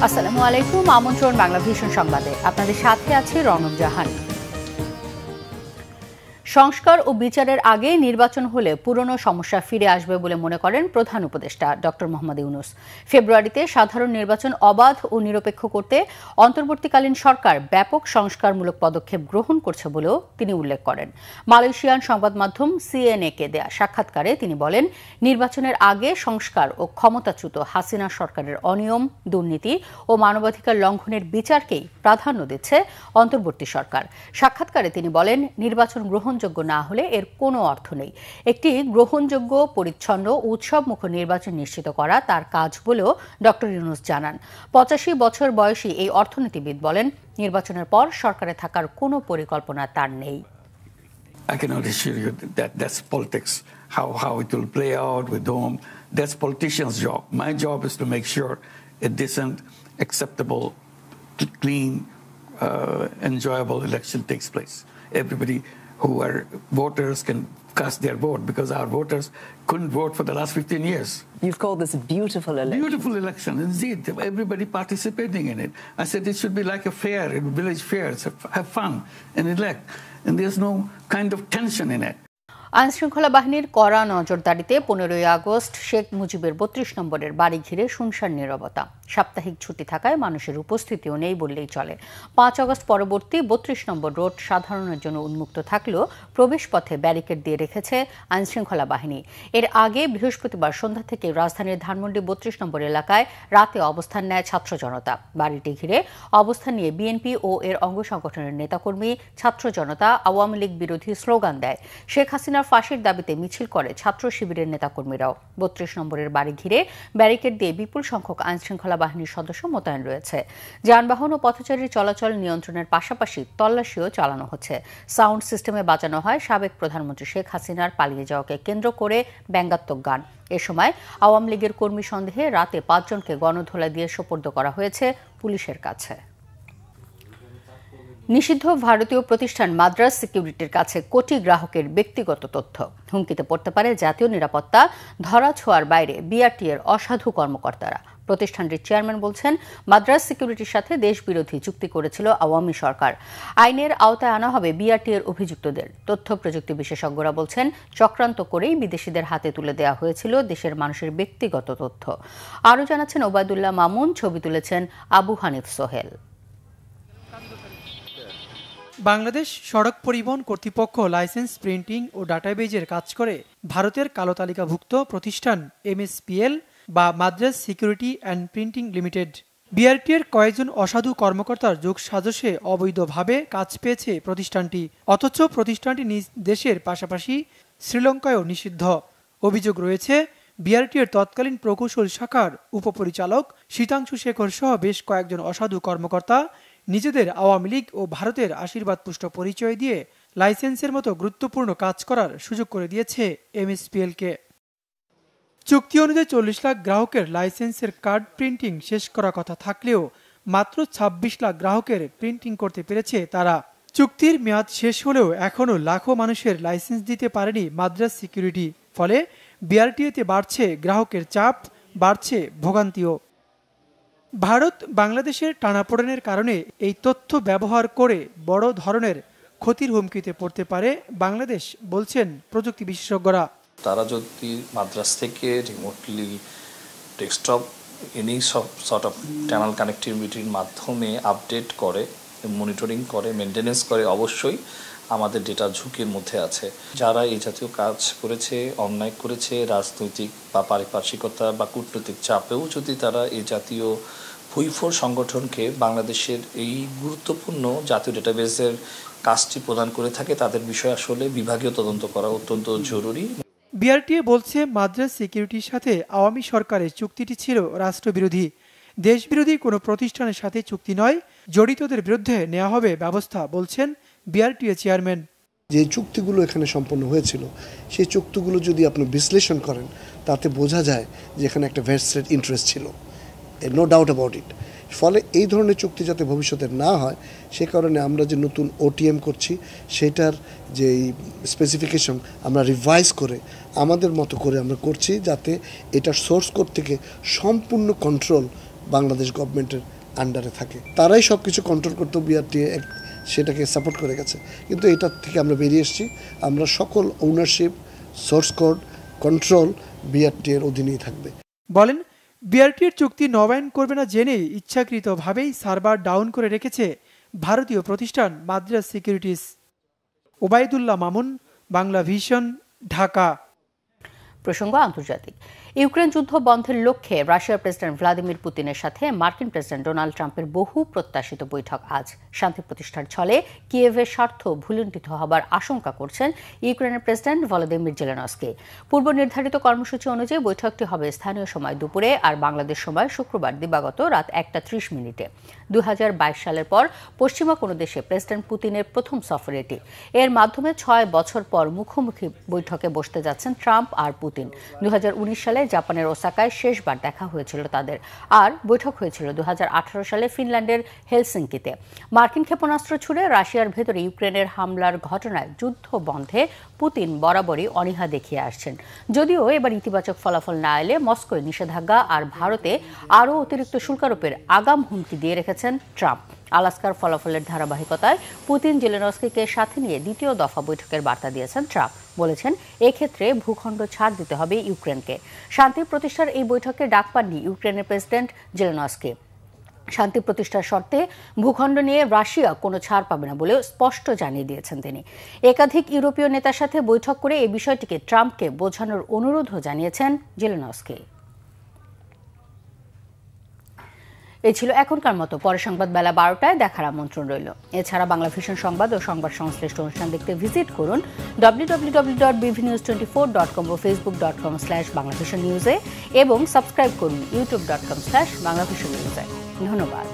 আসসালামু আলাইকুম। আমন্ত্রণ বাংলা ভিশন সংবাদে, আপনাদের সাথে আছে রনক জাহান। সংস্কার ও বিচারের আগে নির্বাচন হলে পুরনো সমস্যা ফিরে আসবে বলে মনে করেন প্রধান উপদেষ্টা ডক্টর মোহাম্মদ ইউনূস। ফেব্রুয়ারিতে সাধারণ নির্বাচন অবাধ ও নিরপেক্ষ করতে অন্তর্বর্তীকালীন সরকার ব্যাপক সংস্কারমূলক পদক্ষেপ গ্রহণ করছে বলেও তিনি উল্লেখ করেন। মালয়েশিয়ান সংবাদ মাধ্যম সিএনএ-কে দেয়া সাক্ষাৎকারে তিনি বলেন, নির্বাচনের আগে সংস্কার ও ক্ষমতাচ্যুত হাসিনা সরকারের অনিয়ম, দুর্নীতি ও মানবাধিকার লঙ্ঘনের বিচারকেই প্রাধান্য দিচ্ছে অন্তর্বর্তী সরকার। সাক্ষাৎকারে তিনি বলেন, নির্বাচন গ্রহণযোগ্য না হলে এর কোনো অর্থ নেই। একটি গ্রহণযোগ্য, পরিচ্ছন্ন, উৎসবমুখ নির্বাচন নিশ্চিত করা তার কাজ বলেও ডক্টর ইউনূস জানান। ৮৫ বছর বয়সী এই অর্থনীতিবিদ বলেন, নির্বাচনের পর সরকারে থাকার কোনো পরিকল্পনা তার নেই। I cannot assure you that that's politics, how it will play out with whom. That's politicians' job. My job is to make sure a decent, acceptable, clean, enjoyable election takes place. Everybody who are voters can cast their vote, because our voters couldn't vote for the last 15 years. You've called this a beautiful election. Beautiful election, indeed. Everybody participating in it. I said it should be like a fair, a village fair. Have fun and elect. And there's no kind of tension in it. আইনশৃঙ্খলা বাহিনীর কড়া নজরদারিতে 15ই August Sheikh মুজিবের 32 নম্বরের বাড়ি ঘিরে শুনশান নীরবতা। সাপ্তাহিক ছুটি থাকায় মানুষের উপস্থিতিও নেই বললেই চলে। 5 আগস্ট পরবর্তী 32 নম্বর রোড সাধারণের জন্য উন্মুক্ত থাকলেও প্রবেশপথে ব্যারিকেড দিয়ে রেখেছে আইনশৃঙ্খলা বাহিনী। এর আগে বৃহস্পতিবার সন্ধ্যা থেকে রাজধানীর ধানমন্ডি 32 নম্বর এলাকায় রাতে অবস্থান নেয় ছাত্র জনতা। বাড়িটি ঘিরে অবস্থান নিয়ে বিএনপি ও এর অঙ্গ সংগঠনের নেতাকর্মী, ছাত্র জনতা আওয়ামী লীগ বিরোধী স্লোগান দেয়। শেখ হাসিনা ফাঁসির দাবিতে মিছিল করে ছাত্র শিবিরের নেতাকর্মীরাও। 32 নম্বরের বাড়ি ঘিরে ব্যারিকেড দিয়ে বিপুল সংখ্যক আইনশৃঙ্খলা বাহিনীর সদস্য মোতায়েন রয়েছে। যানবাহন ও পথচারীর চলাচল নিয়ন্ত্রণের পাশাপাশি তল্লাশিও চালানো হচ্ছে। সাউন্ড সিস্টেমে বাজানো হয় সাবেক প্রধানমন্ত্রী শেখ হাসিনার পালিয়ে যাওয়াকে কেন্দ্র করে ব্যঙ্গাত্মক গান। এ সময় আওয়ামী লীগের কর্মী সন্দেহে রাতে 5 জনকে গণধোলাই দিয়ে সোপর্দ করা হয়েছে পুলিশের কাছে। নিষিদ্ধ ভারতীয় প্রতিষ্ঠান মাদ্রাজ সিকিউরিটির কাছে কোটি গ্রাহকের ব্যক্তিগত তথ্য। হুমকিতে পড়তে পারে জাতীয় নিরাপত্তা। ধরাছোঁয়ার বাইরে বিআরটি এর অসাধু কর্মকর্তারা। প্রতিষ্ঠানটির চেয়ারম্যান বলছেন, মাদ্রাজ সিকিউরিটির সাথে দেশবিরোধী চুক্তি করেছিল আওয়ামী সরকার। আইনের আওতায় আনা হবে বিআরটি এর অভিযুক্তদের। তথ্য প্রযুক্তি বিশেষজ্ঞরা বলছেন, চক্রান্ত করেই বিদেশিদের হাতে তুলে দেওয়া হয়েছিল দেশের মানুষের ব্যক্তিগত তথ্য। আরও জানাচ্ছেন ওবায়দুল্লাহ মামুন, ছবি তুলেছেন আবু হানিফ সোহেল। বাংলাদেশ সড়ক পরিবহন কর্তৃপক্ষ লাইসেন্স, প্রিন্টিং ও ডাটাবেজের কাজ করে ভারতের কালো তালিকাভুক্ত প্রতিষ্ঠান এমএসপিএল বা Madras security and printing limited. BRT এর কয়েকজন অসাধু কর্মকর্তার যোগসাজশে অবৈধভাবে কাজ পেয়েছে প্রতিষ্ঠানটি। অথচ প্রতিষ্ঠানটি নিজ দেশের পাশাপাশি শ্রীলঙ্কায়ও নিষিদ্ধ। অভিযোগ রয়েছে, বিআরটি এর তৎকালীন প্রকৌশল শাখার উপপরিচালক শীতাংশু শেখর সহ বেশ কয়েকজন অসাধু কর্মকর্তা নিজেদের আওয়ামী লীগ ও ভারতের আশীর্বাদপুষ্ট পরিচয় দিয়ে লাইসেন্সের মতো গুরুত্বপূর্ণ কাজ করার সুযোগ করে দিয়েছে এমএসপিএলকে। চুক্তি অনুযায়ী 40 লাখ গ্রাহকের লাইসেন্সের কার্ড প্রিন্টিং শেষ করার কথা থাকলেও মাত্র 26 লাখ গ্রাহকের প্রিন্টিং করতে পেরেছে তারা। চুক্তির মেয়াদ শেষ হলেও এখনও লাখো মানুষের লাইসেন্স দিতে পারেনি মাদ্রাজ সিকিউরিটি। ফলে বিআরটিএতে বাড়ছে গ্রাহকের চাপ, বাড়ছে ভোগান্তিও। ভারত বাংলাদেশের টানাপোড়েনের কারণে এই তথ্য ব্যবহার করে বড় ধরনের ক্ষতির হুমকিতে পড়তে পারে বাংলাদেশ, বলছেন প্রযুক্তি বিশেষজ্ঞরা। তারা যদি মাদ্রাজ থেকে রিমোটলি ডেস্কটপ এনি সব সর্ট অফ চ্যানেল কানেক্টিভিটির মাধ্যমে আপডেট করে, মনিটরিং করে, মেনটেনেন্স করে, অবশ্যই আমাদের ডেটা ঝুঁকির মধ্যে আছে। যারা এই জাতীয় কাজ করেছে, অন্যায় করেছে, রাজনৈতিক বা পারিপার্শ্বিকতা বা কূটনৈতিক চাপেও যদি তারা এই জাতীয় ভুইফোর সংগঠনকে বাংলাদেশের এই গুরুত্বপূর্ণ জাতীয় ডেটাবেসের কাজটি প্রদান করে থাকে, তাদের বিষয়ে আসলে বিভাগীয় তদন্ত করা অত্যন্ত জরুরি। বিআরটিএ বলছে, মাদ্রাজ সিকিউরিটির সাথে আওয়ামী সরকারের চুক্তিটি ছিল রাষ্ট্রবিরোধী। দেশবিরোধী কোনো প্রতিষ্ঠানের সাথে চুক্তি নয়, জড়িতদের বিরুদ্ধে নেওয়া হবে ব্যবস্থা, বলছেন বিআরটিএ চেয়ারম্যান। যে চুক্তিগুলো এখানে সম্পন্ন হয়েছিল, সেই চুক্তিগুলো যদি আপনি বিশ্লেষণ করেন, তাতে বোঝা যায় যে এখানে একটা ভেস্টেড ইন্টারেস্ট ছিল, নো ডাউট অ্যাবাউট ইট। ফলে এই ধরনের চুক্তি যাতে ভবিষ্যতে না হয়, সে কারণে আমরা যে নতুন ওটিএম করছি, সেটার যে স্পেসিফিকেশন আমরা রিভাইজ করে আমাদের মতো করে আমরা করছি, যাতে এটার সোর্স কোড থেকে সম্পূর্ণ কন্ট্রোল বাংলাদেশ গভর্নমেন্টের আন্ডারে থাকে, তারাই সব কিছু কন্ট্রোল করতে বিআরটিএ সেটাকে সাপোর্ট করে গেছে। কিন্তু এটা থেকে আমরা বেরিয়ে এসেছি, আমরা সকল ওনারশিপ, সোর্স কোড, কন্ট্রোল বিআরটিএর অধীনেই থাকবে। বলেন, বিআরটিএর চুক্তি নবায়ন করবে না জেনেই ইচ্ছাকৃতভাবেই সার্ভার ডাউন করে রেখেছে ভারতীয় প্রতিষ্ঠান মাদ্রাজ সিকিউরিটিজ। ওবায়দুল্লাহ মামুন, বাংলা ভিশন, ঢাকা। প্রসঙ্গ আন্তর্জাতিক। ইউক্রেন যুদ্ধ বন্ধের লক্ষ্যে রাশিয়ার প্রেসিডেন্ট ভ্লাদিমির পুতিনের সাথে মার্কিন প্রেসিডেন্ট ডোনাল্ড ট্রাম্পের বহু প্রত্যাশিত বৈঠক আজ। শান্তি প্রতিষ্ঠার ছলে কিয়েভের স্বার্থ ভুলুণ্ঠিত হবার আশঙ্কা করছেন ইউক্রেনের প্রেসিডেন্ট ভলোদিমির জেলেনস্কি। পূর্ব নির্ধারিত কর্মসূচি অনুযায়ী বৈঠকটি হবে স্থানীয় সময় দুপুরে আর বাংলাদেশ সময় শুক্রবার দিবাগত রাত 1:30। 2022 সালের পর পশ্চিমা কোনো দেশে প্রেসিডেন্ট পুতিনের প্রথম সফর এটি। এর মাধ্যমে 6 বছর পর মুখোমুখি বৈঠকে বসতে যাচ্ছেন ট্রাম্প আর পুতিন। 2019 সালে জাপানের ওসাকায় শেষবার দেখা হয়েছিল তাদের, আর বৈঠক হয়েছিল 2018 সালে ফিনল্যান্ডের হেলসিঙ্কিতে। মার্কিন ক্ষেপণাস্ত্র ছুড়ে রাশিয়ার ভেতরে ইউক্রেনের হামলার ঘটনায় যুদ্ধ বন্ধে পুতিন বরাবরই অনীহা দেখিয়ে আসছেন। যদিও এবার ইতিবাচক ফলাফল না এলে মস্কোয় নিষেধাজ্ঞা আর ভারতে আরও অতিরিক্ত শুল্কারোপের আগাম হুমকি দিয়ে রেখেছেন ট্রাম্প। আলাস্কার ফলাফলের ধারাবাহিকতায় পুতিন জেলেনস্কিকে সাথে নিয়ে দ্বিতীয় দফা বৈঠকের বার্তা দিয়েছেন ট্রাম্প। বলেছেন, এক্ষেত্রে ভূখণ্ড ছাড় দিতে হবে ইউক্রেনকে। শান্তি প্রতিষ্ঠার এই বৈঠকে ডাক পাননি ইউক্রেনের প্রেসিডেন্ট জেলেনস্কি। শান্তি প্রতিষ্ঠার শর্তে ভূখণ্ড নিয়ে রাশিয়া কোনো ছাড় পাবে না বলেও স্পষ্ট জানিয়ে দিয়েছেন তিনি। একাধিক ইউরোপীয় নেতার সাথে বৈঠক করে এই বিষয়টিকে ট্রাম্পকে বোঝানোর অনুরোধও জানিয়েছেন জেলেনস্কি। এই ছিল এখনকার মতো। পরে সংবাদ বেলা 12টায় দেখার আমন্ত্রণ রইল। এছাড়া বাংলা ভিশন সংবাদ ও সংবাদ সংশ্লিষ্ট অনুষ্ঠান দেখতে ভিজিট করুন www.bvnews24.com ও facebook.com/banglavisionnews এবং সাবস্ক্রাইব করুন youtube.com/banglavisionnews। ধন্যবাদ।